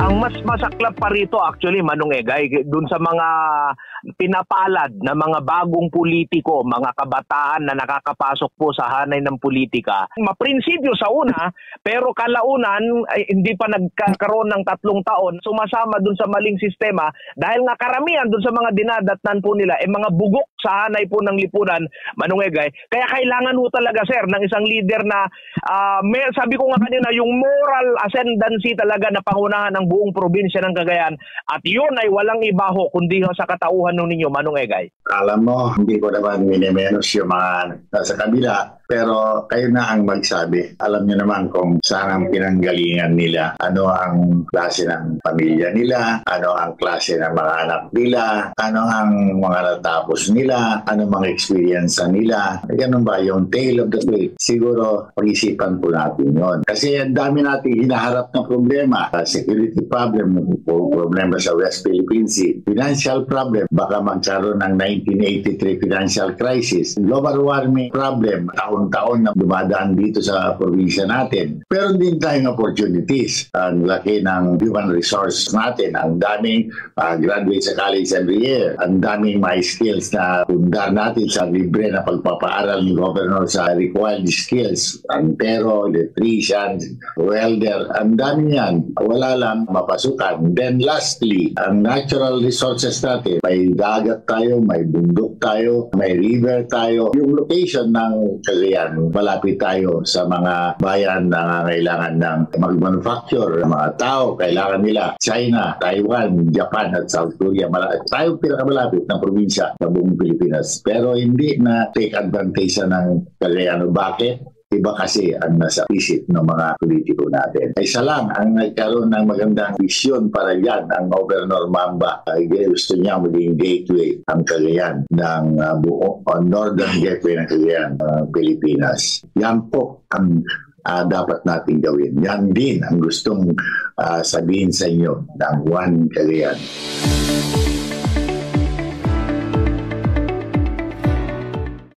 Ang mas masaklap pa rito actually, Manong Egay, dun sa mga pinapalad na mga bagong politiko, mga kabataan na nakakapasok po sa hanay ng politika. Maprinsipyo sa una, pero kalaunan ay hindi pa nagkakaroon ng 3 taon, sumasama dun sa maling sistema dahil nga karamihan dun sa mga dinadatnan po nila mga bugok sa hanay po ng lipunan, Manong Egay. Kaya kailangan ho talaga, sir, ng isang leader na sabi ko nga kanina, yung moral ascendancy talaga na pangunahan ng buong probinsya ng Cagayan, at yun ay walang iba ho kundi sa katauhan ninyo, Manong Egay. Alam mo, hindi ko naman minimenos yung mga nasa kabila, pero kayo na ang magsabi. Alam niyo naman kung saan ang pinanggalingan nila, ano ang klase ng pamilya nila, ano ang klase ng mga anak nila, ano ang mga natapos nila, ano mga experience nila. Ganun ba yung tale of the tape? Siguro pag-isipan po natin yun. Kasi ang dami natin hinaharap na problema. Security problem, problema sa West Philippine Sea, financial problem, baka magkaroon ng 1983 financial crisis, global warming problem, taon-taon na dumadaan dito sa probinsya natin. Pero din tayong opportunities. Ang laki ng human resource natin, ang daming graduates sa college every year, ang daming may skills na pundar natin sa libre na pagpapaaral ni Governor sa required skills, antero, electrician, welder, ang dami yan. Wala lang mapasukan. Then lastly, ang natural resources natin, may dagat tayo, may bundok tayo, may river tayo. Yung location ng Cagayan, malapit tayo sa mga bayan na kailangan ng mag-manufacture. Mga tao, kailangan nila China, Taiwan, Japan at South Korea. Tayo pinakamalapit ng probinsya sa buong Pilipinas. Pero hindi na take advantage ng Cagayano. Bakit? Iba kasi ang nasa isip ng mga politiko natin. Isa lang ang nagkaroon ng magandang vision para yan, ang Governor Mamba. Gusto niya maging gateway ang Cagayan ng buong northern gateway ng Cagayan, Pilipinas. Yan po ang dapat natin gawin. Yan din ang gustong sabihin sa inyo ng One Cagayan.